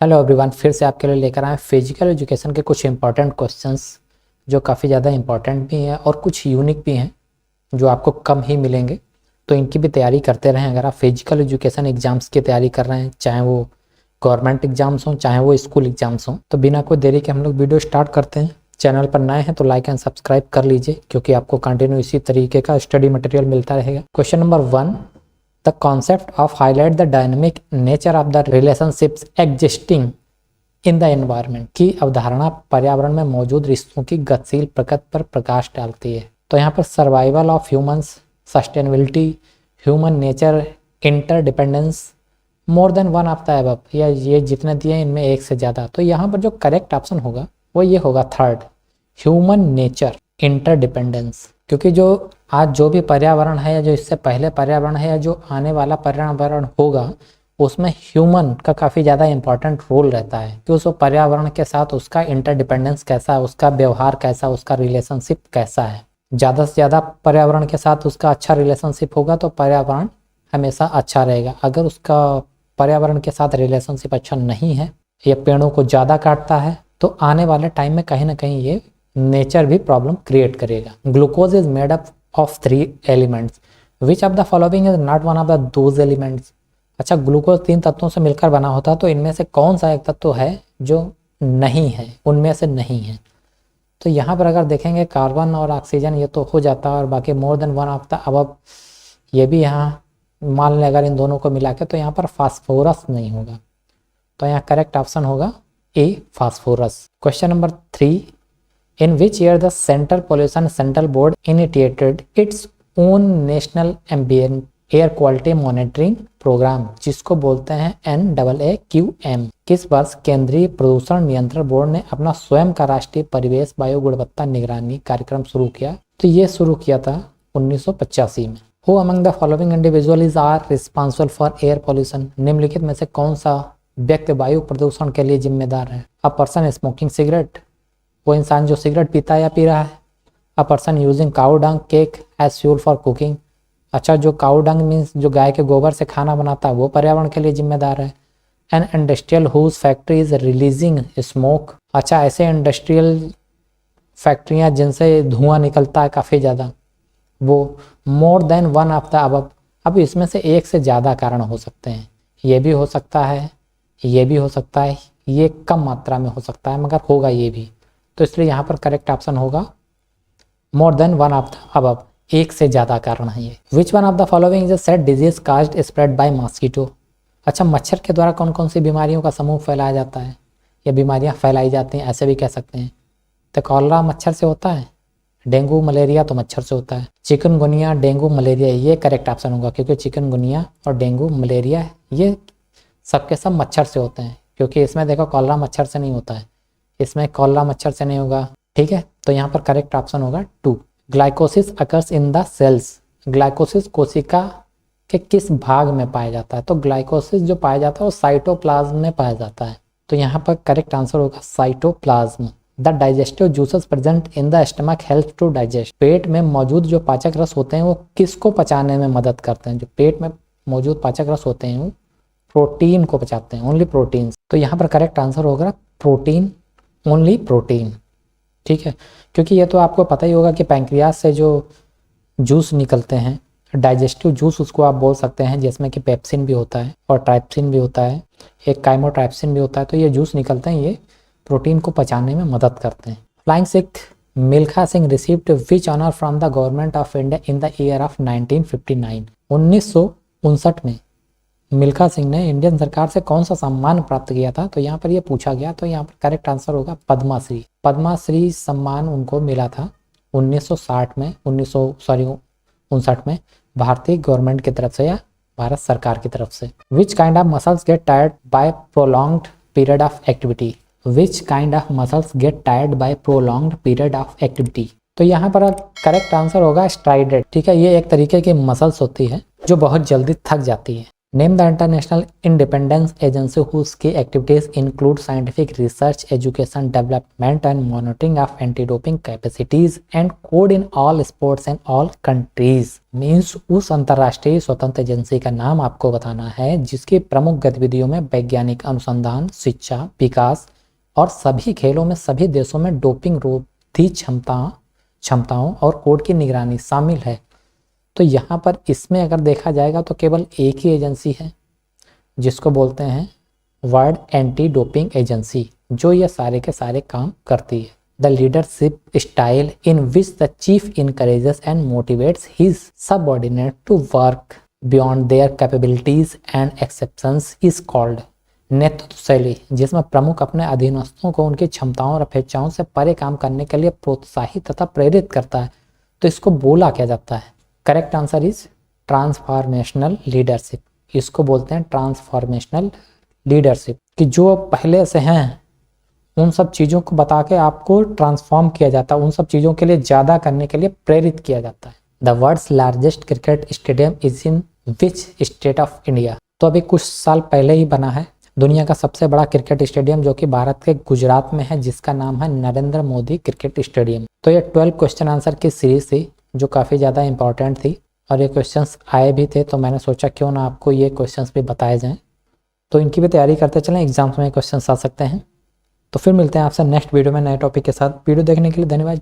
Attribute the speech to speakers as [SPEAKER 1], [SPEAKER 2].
[SPEAKER 1] Hello everyone, फिर से आपके लिए लेकर आए फिजिकल एजुकेशन के कुछ इंपॉर्टेंट क्वेश्चंस जो काफ़ी ज़्यादा इंपॉर्टेंट भी हैं और कुछ यूनिक भी हैं जो आपको कम ही मिलेंगे। तो इनकी भी तैयारी करते रहें। अगर आप फिजिकल एजुकेशन एग्जाम्स की तैयारी कर रहे हैं, चाहे वो गवर्नमेंट एग्जाम्स हों चाहे वो स्कूल एग्जाम्स हों, तो बिना कोई देरी के हम लोग वीडियो स्टार्ट करते हैं। चैनल पर नए हैं तो लाइक एंड सब्सक्राइब कर लीजिए, क्योंकि आपको कंटिन्यू इसी तरीके का स्टडी मटेरियल मिलता रहेगा। Question number 1, the concept of highlight the dynamic nature of the relationships existing in the environment की अवधारणा पर्यावरण में मौजूद रिश्तों की गतिशील प्रकृति पर प्रकाश डालती है। तो यहाँ पर survival of humans, sustainability, human nature, interdependence, more than one of the above, या ये जितने दिए इनमें एक से ज़्यादा। तो यहाँ पर जो करेक्ट ऑप्शन होगा वो ये होगा थर्ड, ह्यूमन नेचर, इंटरडिपेंडेंस। क्योंकि जो आज जो भी पर्यावरण है या जो इससे पहले पर्यावरण है या जो आने वाला पर्यावरण होगा, उसमें ह्यूमन का काफ़ी ज़्यादा इंपॉर्टेंट रोल रहता है कि उस पर्यावरण के साथ उसका इंटरडिपेंडेंस कैसा है, उसका व्यवहार कैसा, उसका रिलेशनशिप कैसा है। ज़्यादा से ज़्यादा पर्यावरण के साथ उसका अच्छा रिलेशनशिप होगा तो पर्यावरण हमेशा अच्छा रहेगा। अगर उसका पर्यावरण के साथ रिलेशनशिप अच्छा नहीं है या पेड़ों को ज़्यादा काटता है तो आने वाले टाइम में कहीं ना कहीं ये नेचर भी प्रॉब्लम क्रिएट करेगा। Glucose is made up of 3 elements, which of the following is not one of the those elements. अच्छा, ग्लूकोज 3 तत्वों से मिलकर बना होता है, तो इनमें से कौन सा एक तत्व है जो नहीं है, उनमें से नहीं है। तो यहाँ पर अगर देखेंगे कार्बन और ऑक्सीजन ये तो हो जाता है, और बाकी more than one of the above ये भी यहाँ मान लें अगर इन दोनों को मिला के, तो यहाँ पर फास्फोरस नहीं होगा। तो यहाँ करेक्ट ऑप्शन होगा A, phosphorus. Question number 3, in which year the central pollution central board initiated its own national ambient air quality monitoring programme, जिसको बोलते हैं NAAQM। किस वर्ष केंद्रीय प्रदूषण नियंत्रण बोर्ड ने अपना स्वयं का राष्ट्रीय परिवेश वायु गुणवत्ता निगरानी कार्यक्रम शुरू किया? तो ये शुरू किया था 1985 में। Who among the following individuals are responsible for air pollution, निम्नलिखित में से कौन सा व्यक्ति वायु प्रदूषण के लिए जिम्मेदार है? अ पर्सन स्मोकिंग सिगरेट, वो इंसान जो सिगरेट पीता है या पी रहा है। A person using cow dung cake as fuel for cooking, अच्छा जो काउ डंग मीन्स जो गाय के गोबर से खाना बनाता है वो पर्यावरण के लिए जिम्मेदार है। An industrial whose factory is releasing smoke, अच्छा ऐसे इंडस्ट्रियल फैक्ट्रियां जिनसे धुआं निकलता है काफ़ी ज़्यादा, वो more than one of the above. अब इसमें से एक से ज़्यादा कारण हो सकते हैं, ये भी हो सकता है, ये भी हो सकता है, ये कम मात्रा में हो सकता है, मगर होगा ये भी। तो इसलिए यहाँ पर करेक्ट ऑप्शन होगा more than one of the above, एक से ज़्यादा कारण है ये। Which one of the following is said disease caused spread by mosquito, अच्छा मच्छर के द्वारा कौन कौन सी बीमारियों का समूह फैलाया जाता है या बीमारियां फैलाई जाती हैं, ऐसे भी कह सकते हैं। तो कॉलरा मच्छर से होता है, डेंगू मलेरिया तो मच्छर से होता है, चिकनगुनिया डेंगू मलेरिया ये करेक्ट ऑप्शन होगा, क्योंकि चिकनगुनिया और डेंगू मलेरिया ये सबके सब मच्छर से होते हैं। क्योंकि इसमें देखो कॉलरा मच्छर से नहीं होता है, इसमें कॉलरा मच्छर से नहीं होगा, ठीक है। तो यहाँ पर करेक्ट ऑप्शन होगा 2। ग्लाइकोसिस अकर्स इन द सेल्स, ग्लाइकोसिस कोशिका के किस भाग में पाया जाता है? तो ग्लाइकोसिस जो पाया जाता है वो साइटोप्लाज्म में पाया जाता है। तो यहाँ पर करेक्ट आंसर होगा cytoplasm. The digestive juices present in the stomach help to digest, पेट में मौजूद जो पाचक रस होते हैं वो किसको पचाने में मदद करते हैं? जो पेट में मौजूद पाचक रस होते हैं वो प्रोटीन को पचाते हैं, ओनली प्रोटीन। तो यहाँ पर करेक्ट आंसर होगा प्रोटीन, ओनली प्रोटीन, ठीक है। क्योंकि ये तो आपको पता ही होगा कि पैंक्रियाज से जो जूस निकलते हैं, डाइजेस्टिव जूस उसको आप बोल सकते हैं, जिसमें कि पेप्सिन भी होता है और ट्राइप्सिन भी होता है, एक काइमोट्राइप्सिन भी होता है। तो ये जूस निकलते हैं, ये प्रोटीन को पचाने में मदद करते हैं। Flying Sikh Milkha Singh received which honour from the government of India in the year of 1959, 1959 में मिल्खा सिंह ने इंडियन सरकार से कौन सा सम्मान प्राप्त किया था? तो यहाँ पर ये पूछा गया, तो यहाँ पर करेक्ट आंसर होगा पद्माश्री। पद्माश्री सम्मान उनको मिला था 1960 में, 1959 में भारतीय गवर्नमेंट की तरफ से या भारत सरकार की तरफ से। Which kind of muscles get tired by prolonged period of activity, which kind of muscles get tired by prolonged period of activity. तो यहाँ पर करेक्ट आंसर होगा स्ट्राइडेड, ठीक है। ये एक तरीके की मसल्स होती है जो बहुत जल्दी थक जाती है name the international independence agency whose key activities include scientific research, education, development and monitoring of anti doping capacities and code in all sports in all countries. Means उस अंतर्राष्ट्रीय स्वतंत्र एजेंसी का नाम आपको बताना है जिसकी प्रमुख गतिविधियों में वैज्ञानिक अनुसंधान, शिक्षा, विकास और सभी खेलों में सभी देशों में डोपिंग रोधी क्षमताओं और कोड की निगरानी शामिल है। तो यहाँ पर इसमें अगर देखा जाएगा तो केवल एक ही एजेंसी है जिसको बोलते हैं वर्ल्ड एंटी डोपिंग एजेंसी, जो ये सारे के सारे काम करती है। The leadership style in which the chief encourages and motivates his subordinate to work beyond their capabilities and exceptions is called. नेतृत्व शैली जिसमें प्रमुख अपने अधीनस्थों को उनकी क्षमताओं और अपेक्षाओं से परे काम करने के लिए प्रोत्साहित तथा प्रेरित करता है, तो इसको बोला क्या जाता है? Correct answer is transformational leadership. इसको बोलते हैं ट्रांसफॉर्मेशनल लीडरशिप, कि जो पहले से हैं उन सब चीज़ों को बता के आपको ट्रांसफॉर्म किया जाता है, उन सब चीज़ों के लिए ज़्यादा करने के लिए प्रेरित किया जाता है। The world's largest cricket stadium is in which state of India. तो अभी कुछ साल पहले ही बना है दुनिया का सबसे बड़ा क्रिकेट स्टेडियम, जो कि भारत के गुजरात में है, जिसका नाम है नरेंद्र मोदी क्रिकेट स्टेडियम। तो ये 12 क्वेश्चन आंसर की सीरीज थी जो काफ़ी ज़्यादा इंपॉर्टेंट थी और ये क्वेश्चंस आए भी थे, तो मैंने सोचा क्यों ना आपको ये क्वेश्चंस भी बताए जाएं, तो इनकी भी तैयारी करते चलें, एग्जाम्स में क्वेश्चंस आ सकते हैं। तो फिर मिलते हैं आपसे नेक्स्ट वीडियो में नए टॉपिक के साथ। वीडियो देखने के लिए धन्यवाद।